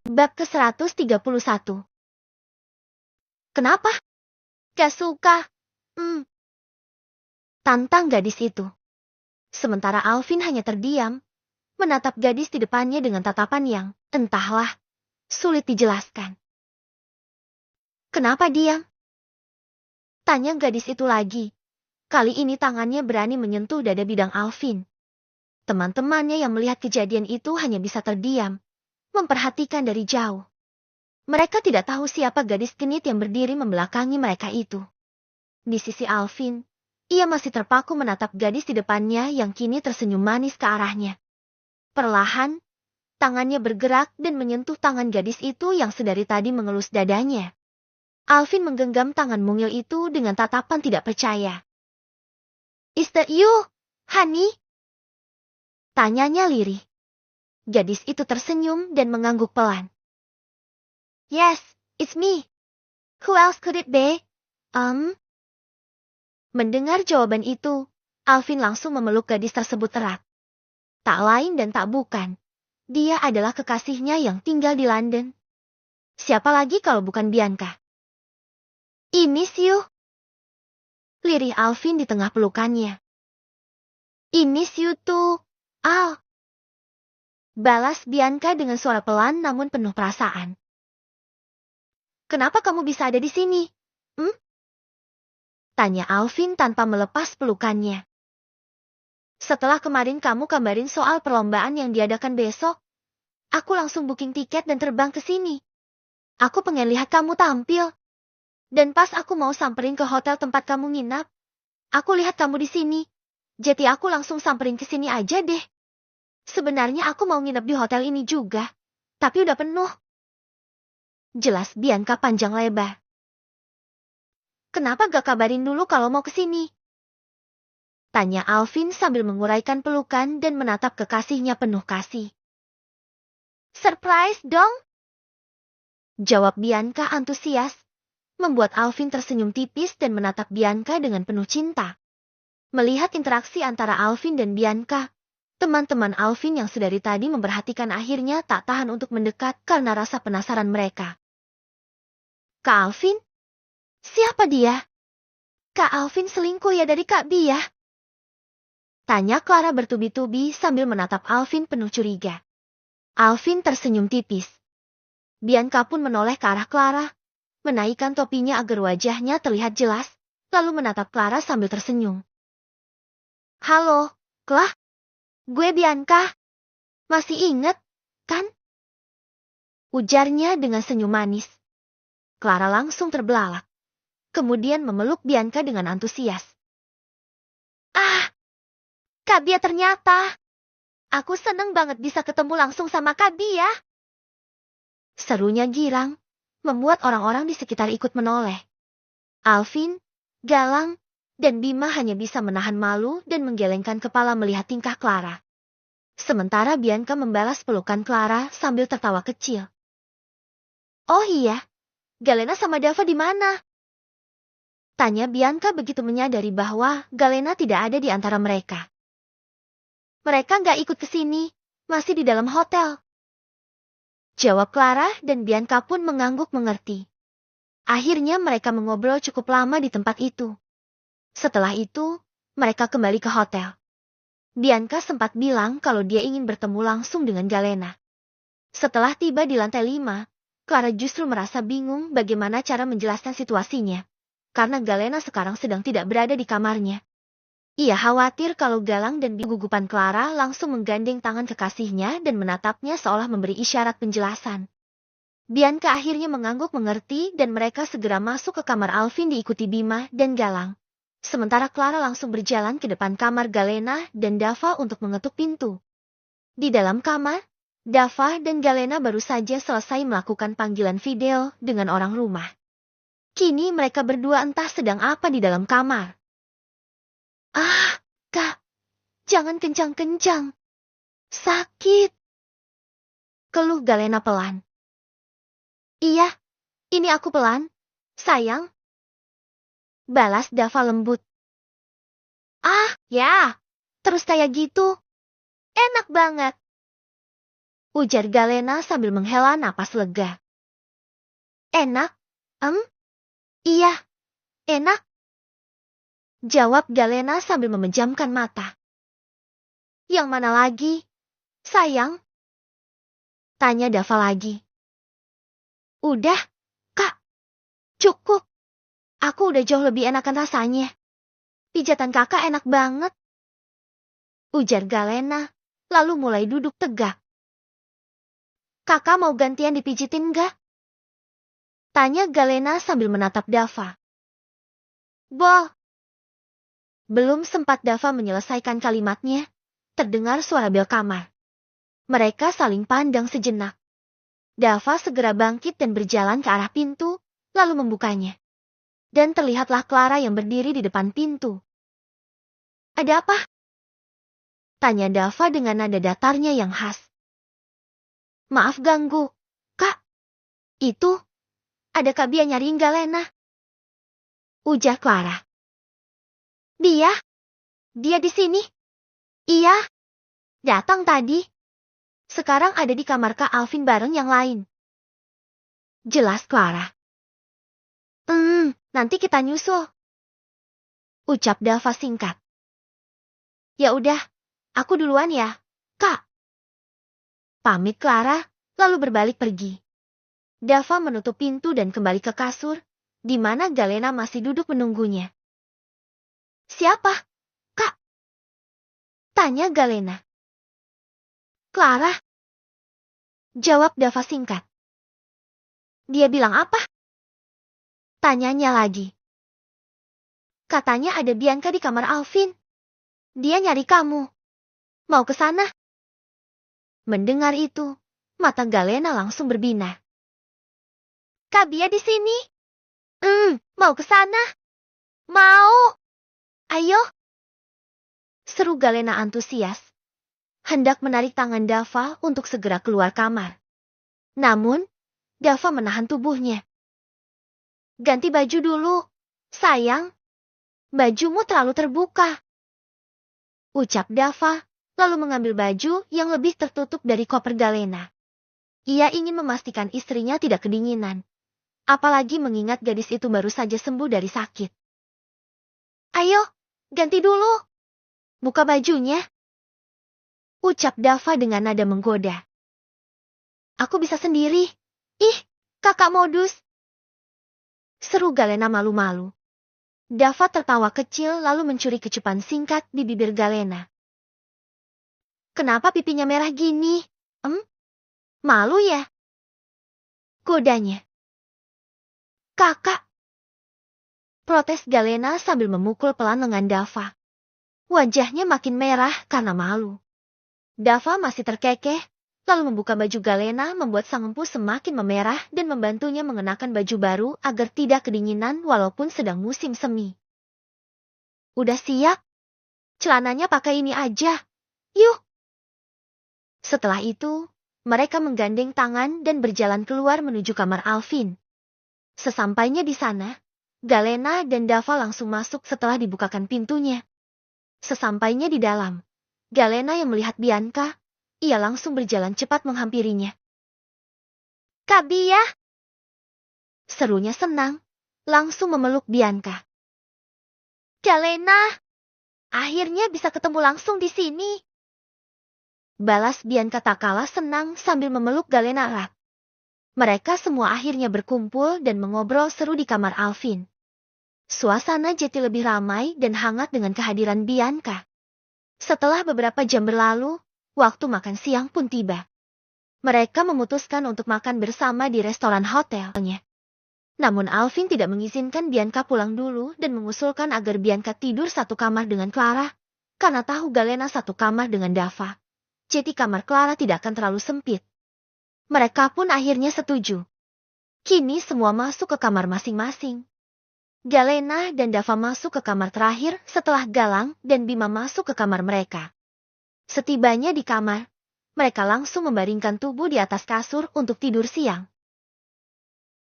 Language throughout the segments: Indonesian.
Bab ke-131. Kenapa? Gak suka. Tantang gadis itu. Sementara Alvin hanya terdiam, menatap gadis di depannya dengan tatapan yang, entahlah, sulit dijelaskan. Kenapa diam? Tanya gadis itu lagi. Kali ini tangannya berani menyentuh dada bidang Alvin. Teman-temannya yang melihat kejadian itu hanya bisa terdiam, memperhatikan dari jauh. Mereka tidak tahu siapa gadis genit yang berdiri membelakangi mereka itu. Di sisi Alvin, ia masih terpaku menatap gadis di depannya yang kini tersenyum manis ke arahnya. Perlahan, tangannya bergerak dan menyentuh tangan gadis itu yang sedari tadi mengelus dadanya. Alvin menggenggam tangan mungil itu dengan tatapan tidak percaya. "Is that you, honey?" Tanyanya lirih. Gadis itu tersenyum dan mengangguk pelan. "Yes, it's me. Who else could it be?" Mendengar jawaban itu, Alvin langsung memeluk gadis tersebut erat. Tak lain dan tak bukan, dia adalah kekasihnya yang tinggal di London. Siapa lagi kalau bukan Bianca? "I miss you," lirih Alvin di tengah pelukannya. "I miss you too, Al," balas Bianca dengan suara pelan namun penuh perasaan. "Kenapa kamu bisa ada di sini? Tanya Alvin tanpa melepas pelukannya. "Setelah kemarin kamu kabarin soal perlombaan yang diadakan besok, aku langsung booking tiket dan terbang ke sini. Aku pengen lihat kamu tampil. Dan pas aku mau samperin ke hotel tempat kamu nginap, aku lihat kamu di sini. Jadi aku langsung samperin ke sini aja deh. Sebenarnya aku mau nginep di hotel ini juga, tapi udah penuh." Jelas Bianca panjang lebar. "Kenapa gak kabarin dulu kalau mau ke sini?" Tanya Alvin sambil menguraikan pelukan dan menatap kekasihnya penuh kasih. "Surprise dong," jawab Bianca antusias, membuat Alvin tersenyum tipis dan menatap Bianca dengan penuh cinta. Melihat interaksi antara Alvin dan Bianca, teman-teman Alvin yang sedari tadi memperhatikan akhirnya tak tahan untuk mendekat karena rasa penasaran mereka. "Kak Alvin? Siapa dia? Kak Alvin selingkuh ya dari Kak Bia?" Tanya Clara bertubi-tubi sambil menatap Alvin penuh curiga. Alvin tersenyum tipis. Bianca pun menoleh ke arah Clara, menaikkan topinya agar wajahnya terlihat jelas, lalu menatap Clara sambil tersenyum. "Halo, Clara. Gue Bianca. Masih inget, kan?" Ujarnya dengan senyum manis. Clara langsung terbelalak. Kemudian memeluk Bianca dengan antusias. "Ah, Kak Bia ternyata. Aku seneng banget bisa ketemu langsung sama Kak Bia." Serunya girang, membuat orang-orang di sekitar ikut menoleh. Alvin, Galang, dan Bima hanya bisa menahan malu dan menggelengkan kepala melihat tingkah Clara. Sementara Bianca membalas pelukan Clara sambil tertawa kecil. "Oh iya, Galena sama Dava di mana?" Tanya Bianca begitu menyadari bahwa Galena tidak ada di antara mereka. "Mereka nggak ikut ke sini, masih di dalam hotel," jawab Clara dan Bianca pun mengangguk mengerti. Akhirnya mereka mengobrol cukup lama di tempat itu. Setelah itu, mereka kembali ke hotel. Bianca sempat bilang kalau dia ingin bertemu langsung dengan Galena. Setelah tiba di lantai 5, Clara justru merasa bingung bagaimana cara menjelaskan situasinya. Karena Galena sekarang sedang tidak berada di kamarnya. Ia khawatir kalau Galang dan gugupan Clara langsung menggandeng tangan kekasihnya dan menatapnya seolah memberi isyarat penjelasan. Bianca akhirnya mengangguk mengerti dan mereka segera masuk ke kamar Alvin diikuti Bima dan Galang. Sementara Clara langsung berjalan ke depan kamar Galena dan Dava untuk mengetuk pintu. Di dalam kamar, Dava dan Galena baru saja selesai melakukan panggilan video dengan orang rumah. Kini mereka berdua entah sedang apa di dalam kamar. "Ah, Kak, jangan kencang-kencang. Sakit," keluh Galena pelan. "Iya, ini aku pelan, sayang," balas Dava lembut. "Ah, ya, terus kayak gitu. Enak banget," Ujar Galena sambil menghela napas lega. Enak? Iya, enak. Jawab Galena sambil memejamkan mata. Yang mana lagi, sayang? Tanya Dava lagi. Udah, Kak. Cukup. Aku udah jauh lebih enakan rasanya. Pijatan kakak enak banget. Ujar Galena, lalu mulai duduk tegak. Kakak mau gantian dipijitin gak? Tanya Galena sambil menatap Dava. Boh. Belum sempat Dava menyelesaikan kalimatnya, terdengar suara bel kamar. Mereka saling pandang sejenak. Dava segera bangkit dan berjalan ke arah pintu, lalu membukanya. Dan terlihatlah Clara yang berdiri di depan pintu. Ada apa? Tanya Dava dengan nada datarnya yang khas. Maaf ganggu, Kak. Itu, ada Kak Bia nyariin Galena. Ujar Clara. Dia di sini? Iya, datang tadi. Sekarang ada di kamar Kak Alvin bareng yang lain. Jelas Clara. Nanti kita nyusul. Ucap Dava singkat. Ya udah, aku duluan ya, Kak. Pamit Clara, lalu berbalik pergi. Dava menutup pintu dan kembali ke kasur, di mana Galena masih duduk menunggunya. Siapa, Kak? Tanya Galena. Clara. Jawab Dava singkat. Dia bilang apa? Tanyanya lagi. Katanya ada Bianca di kamar Alvin. Dia nyari kamu. Mau ke sana? Mendengar itu, mata Galena langsung berbinar. Kak Bia di sini? Mau ke sana? Mau. Ayo. Seru Galena antusias. Hendak menarik tangan Dava untuk segera keluar kamar. Namun, Dava menahan tubuhnya. Ganti baju dulu, sayang. Bajumu terlalu terbuka. Ucap Dava, lalu mengambil baju yang lebih tertutup dari koper Galena. Ia ingin memastikan istrinya tidak kedinginan. Apalagi mengingat gadis itu baru saja sembuh dari sakit. Ayo, ganti dulu. Buka bajunya. Ucap Dava dengan nada menggoda. Aku bisa sendiri. Ih, kakak modus. Seru Galena malu-malu. Dava tertawa kecil lalu mencuri kecupan singkat di bibir Galena. Kenapa pipinya merah gini? Malu ya? Godanya. Kakak. Protes Galena sambil memukul pelan lengan Dava. Wajahnya makin merah karena malu. Dava masih terkekeh, lalu membuka baju Galena membuat sang empu semakin memerah dan membantunya mengenakan baju baru agar tidak kedinginan walaupun sedang musim semi. Udah siap? Celananya pakai ini aja. Yuk. Setelah itu, mereka menggandeng tangan dan berjalan keluar menuju kamar Alvin. Sesampainya di sana, Galena dan Dava langsung masuk setelah dibukakan pintunya. Sesampainya di dalam, Galena yang melihat Bianca, ia langsung berjalan cepat menghampirinya. Kak Bia! Serunya senang, langsung memeluk Bianca. Galena! Akhirnya bisa ketemu langsung di sini. Balas Bianca tak kalah senang sambil memeluk Galena erat. Mereka semua akhirnya berkumpul dan mengobrol seru di kamar Alvin. Suasana jadi lebih ramai dan hangat dengan kehadiran Bianca. Setelah beberapa jam berlalu, waktu makan siang pun tiba. Mereka memutuskan untuk makan bersama di restoran hotelnya. Namun Alvin tidak mengizinkan Bianca pulang dulu dan mengusulkan agar Bianca tidur satu kamar dengan Clara, karena tahu Galena satu kamar dengan Dava. Jadi kamar Clara tidak akan terlalu sempit. Mereka pun akhirnya setuju. Kini semua masuk ke kamar masing-masing. Galena dan Dava masuk ke kamar terakhir setelah Galang dan Bima masuk ke kamar mereka. Setibanya di kamar, mereka langsung membaringkan tubuh di atas kasur untuk tidur siang.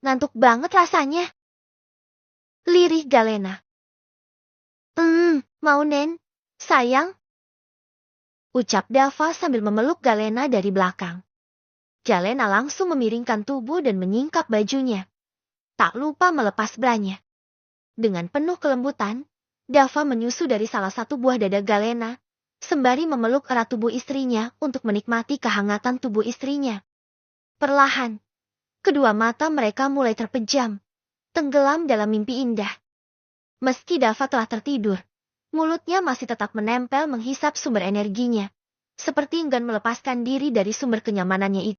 Ngantuk banget rasanya. Lirih Galena. Mau Nen, sayang? Ucap Dava sambil memeluk Galena dari belakang. Galena langsung memiringkan tubuh dan menyingkap bajunya. Tak lupa melepas branya. Dengan penuh kelembutan, Dava menyusu dari salah satu buah dada Galena, sembari memeluk erat tubuh istrinya untuk menikmati kehangatan tubuh istrinya. Perlahan, kedua mata mereka mulai terpejam, tenggelam dalam mimpi indah. Meski Dava telah tertidur, mulutnya masih tetap menempel menghisap sumber energinya, seperti enggan melepaskan diri dari sumber kenyamanannya itu.